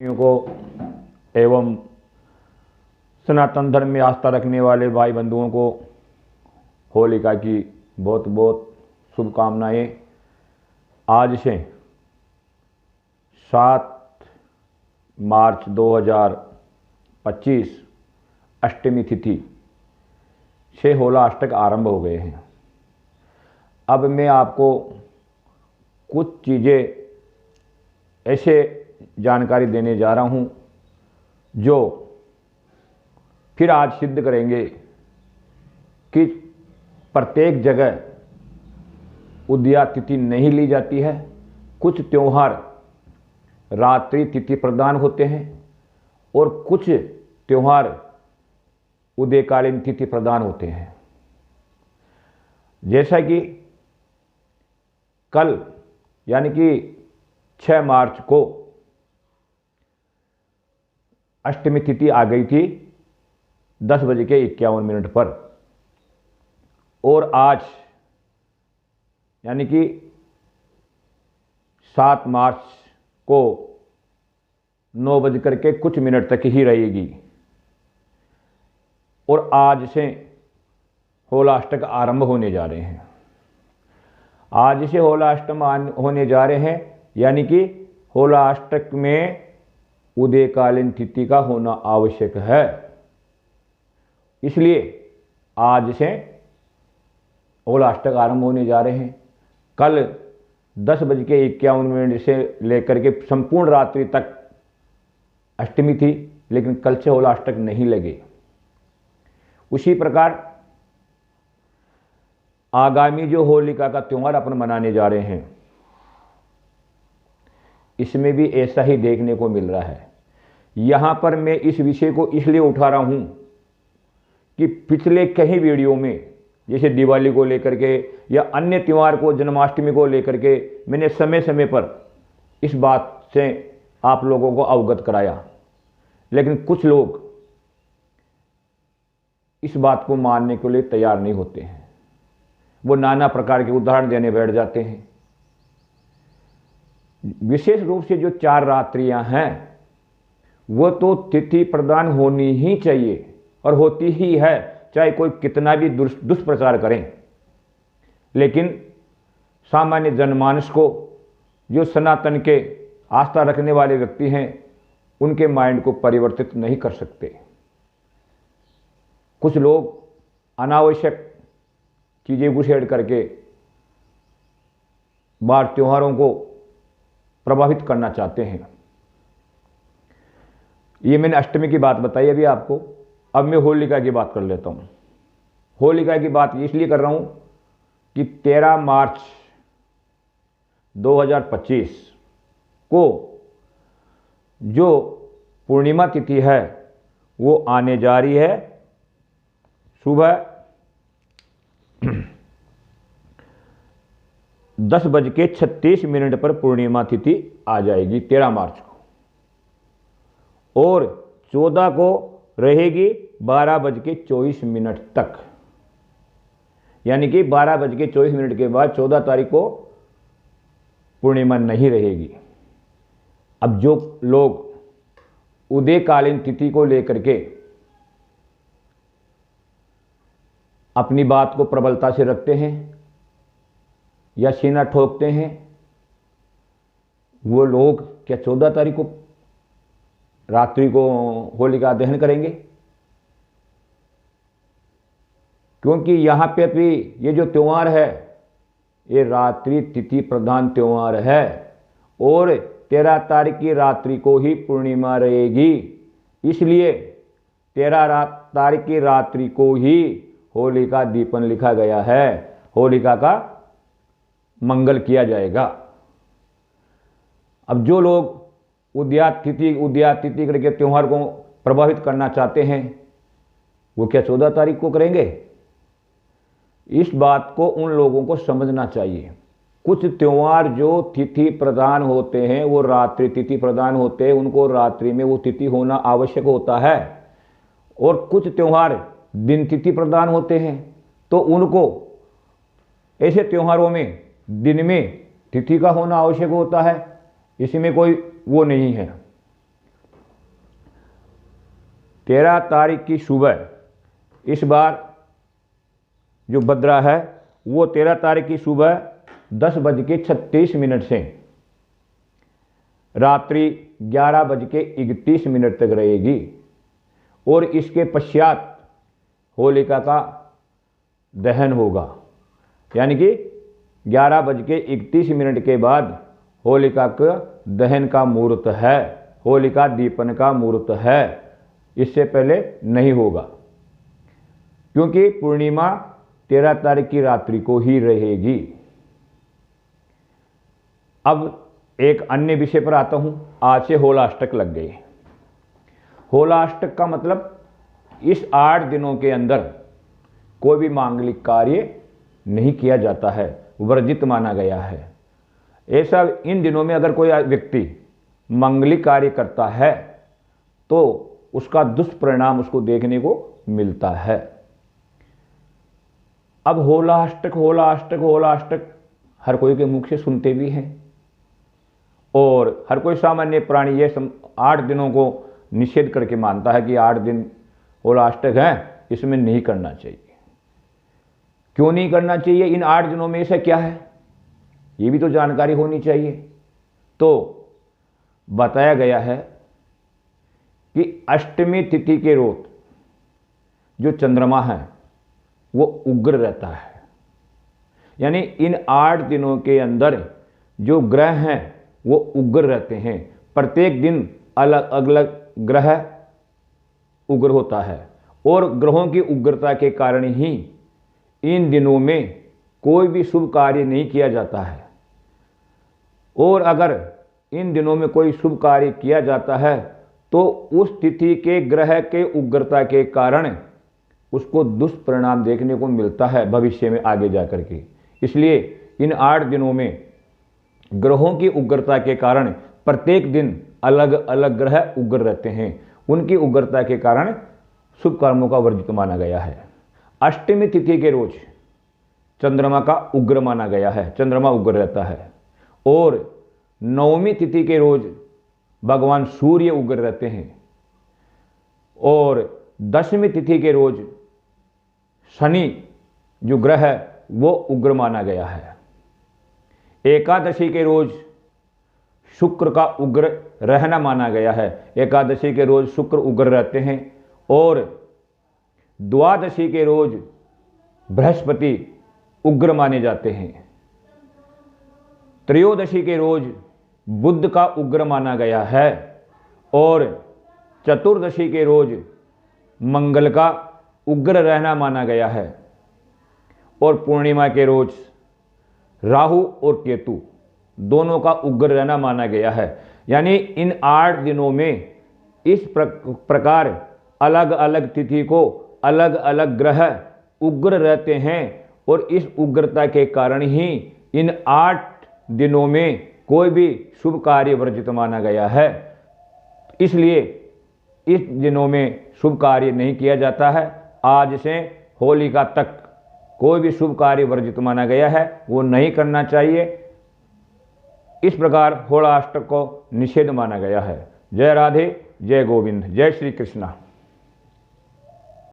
को एवं सनातन धर्म में आस्था रखने वाले भाई बंधुओं को होलिका की बहुत बहुत शुभकामनाएं। आज से 7 मार्च 2025 अष्टमी तिथि से होला अष्टक आरंभ हो गए हैं। अब मैं आपको कुछ चीज़ें ऐसे जानकारी देने जा रहा हूं जो फिर आज सिद्ध करेंगे कि प्रत्येक जगह उदया तिथि नहीं ली जाती है। कुछ त्यौहार रात्रि तिथि प्रदान होते हैं और कुछ त्यौहार उदयकालीन तिथि प्रदान होते हैं। जैसा कि कल यानी कि 6 मार्च को अष्टमी तिथि आ गई थी 10:51 पर, और आज यानी कि 7 मार्च को 9 तक ही रहेगी। और आज से होलाष्टक आरंभ होने जा रहे हैं। आज से होलाष्टक होने जा रहे हैं यानी कि होलाष्टक में उदयकालीन तिथि का होना आवश्यक है। इसलिए आज से होलाष्टक आरंभ होने जा रहे हैं। कल 10:51 से लेकर के संपूर्ण रात्रि तक अष्टमी थी, लेकिन कल से होलाष्टक नहीं लगे। उसी प्रकार आगामी जो होलिका का त्यौहार अपन मनाने जा रहे हैं, इसमें भी ऐसा ही देखने को मिल रहा है। यहां पर मैं इस विषय को इसलिए उठा रहा हूं कि पिछले कई वीडियो में, जैसे दिवाली को लेकर के या अन्य त्यौहार को, जन्माष्टमी को लेकर के, मैंने समय समय पर इस बात से आप लोगों को अवगत कराया, लेकिन कुछ लोग इस बात को मानने के लिए तैयार नहीं होते हैं। वो नाना प्रकार के उदाहरण देने बैठ जाते हैं। विशेष रूप से जो 4 रात्रियां हैं वो तो तिथि प्रदान होनी ही चाहिए और होती ही है, चाहे कोई कितना भी दुष्प्रचार करें। लेकिन सामान्य जनमानस को, जो सनातन के आस्था रखने वाले व्यक्ति हैं, उनके माइंड को परिवर्तित नहीं कर सकते। कुछ लोग अनावश्यक चीज़ें घुसेड़ करके बार त्योहारों को प्रभावित करना चाहते हैं। ये मैंने अष्टमी की बात बताई अभी आपको। अब मैं होलिका की बात कर लेता हूँ। होलिका की बात इसलिए कर रहा हूँ कि 13 मार्च 2025 को जो पूर्णिमा तिथि है वो आने जा रही है। सुबह 10:36 पर पूर्णिमा तिथि आ जाएगी 13 मार्च को, और 14 को रहेगी 12:24 तक। यानी कि 12:24 के बाद 14 तारीख को पूर्णिमा नहीं रहेगी। अब जो लोग उदयकालीन तिथि को लेकर के अपनी बात को प्रबलता से रखते हैं या सीना ठोकते हैं, वो लोग क्या 14 तारीख को रात्रि को होलिका दहन करेंगे? क्योंकि यहाँ पे भी ये जो त्यौहार है ये रात्रि तिथि प्रधान त्यौहार है, और 13 तारीख की रात्रि को ही पूर्णिमा रहेगी। इसलिए 13 तारीख की रात्रि को ही होलिका दीपन लिखा गया है। होलिका का मंगल किया जाएगा। अब जो लोग उदया तिथि करके त्यौहार को प्रभावित करना चाहते हैं, वो क्या 14 तारीख को करेंगे? इस बात को उन लोगों को समझना चाहिए। कुछ त्यौहार जो तिथि प्रदान होते हैं वो रात्रि तिथि प्रदान होते हैं, उनको रात्रि में वो तिथि होना आवश्यक होता है। और कुछ त्यौहार दिन तिथि प्रदान होते हैं, तो उनको ऐसे त्योहारों में दिन में तिथि का होना आवश्यक होता है। इसमें कोई वो नहीं है। 13 तारीख की सुबह, इस बार जो भद्रा है वो 13 तारीख की सुबह 10:36 से रात्रि 11:31 तक रहेगी और इसके पश्चात होलिका का दहन होगा। यानी कि 11:31 के बाद होलिका का दहन का मुहूर्त है, होलिका दीपन का मुहूर्त है, इससे पहले नहीं होगा, क्योंकि पूर्णिमा 13 तारीख की रात्रि को ही रहेगी। अब एक अन्य विषय पर आता हूं। आज से होलाष्टक लग गए। होलाष्टक का मतलब इस 8 दिनों के अंदर कोई भी मांगलिक कार्य नहीं किया जाता है, वर्जित माना गया है। ऐसा इन दिनों में अगर कोई व्यक्ति मांगलिक कार्य करता है तो उसका दुष्परिणाम उसको देखने को मिलता है। अब होलाष्टक होलाष्टक होलाष्टक हर कोई के मुख से सुनते भी हैं और हर कोई सामान्य प्राणी ये 8 दिनों को निषेध करके मानता है कि 8 दिन होलाष्टक है, इसमें नहीं करना चाहिए। क्यों नहीं करना चाहिए? इन 8 दिनों में ऐसा क्या है, ये भी तो जानकारी होनी चाहिए। तो बताया गया है कि अष्टमी तिथि के रोज जो चंद्रमा है वो उग्र रहता है। यानी इन 8 दिनों के अंदर जो ग्रह हैं वो उग्र रहते हैं। प्रत्येक दिन अलग अलग ग्रह उग्र होता है और ग्रहों की उग्रता के कारण ही इन दिनों में कोई भी शुभ कार्य नहीं किया जाता है। और अगर इन दिनों में कोई शुभ कार्य किया जाता है तो उस तिथि के ग्रह के उग्रता के कारण उसको दुष्परिणाम देखने को मिलता है भविष्य में आगे जाकर के। इसलिए इन 8 दिनों में ग्रहों की उग्रता के कारण प्रत्येक दिन अलग अलग ग्रह उग्र रहते हैं। उनकी उग्रता के कारण शुभ कर्मों का वर्जित माना गया है। अष्टमी तिथि के रोज चंद्रमा का उग्र माना गया है, चंद्रमा उग्र रहता है। और नवमी तिथि के रोज भगवान सूर्य उग्र रहते हैं। और 10वीं तिथि के रोज शनि जो ग्रह है वो उग्र माना गया है। एकादशी के रोज शुक्र का उग्र रहना माना गया है। एकादशी के रोज शुक्र उग्र रहते हैं। और द्वादशी के रोज बृहस्पति उग्र माने जाते हैं। त्रयोदशी के रोज बुध का उग्र माना गया है। और चतुर्दशी के रोज मंगल का उग्र रहना माना गया है। और पूर्णिमा के रोज राहु और केतु दोनों का उग्र रहना माना गया है। यानी इन 8 दिनों में इस प्रकार अलग अलग तिथि को अलग अलग ग्रह उग्र रहते हैं और इस उग्रता के कारण ही इन 8 दिनों में कोई भी शुभ कार्य वर्जित माना गया है। इसलिए इस दिनों में शुभ कार्य नहीं किया जाता है। आज से होलिका तक कोई भी शुभ कार्य वर्जित माना गया है, वो नहीं करना चाहिए। इस प्रकार होलाष्टक को निषेध माना गया है। जय राधे, जय गोविंद, जय श्री कृष्णा।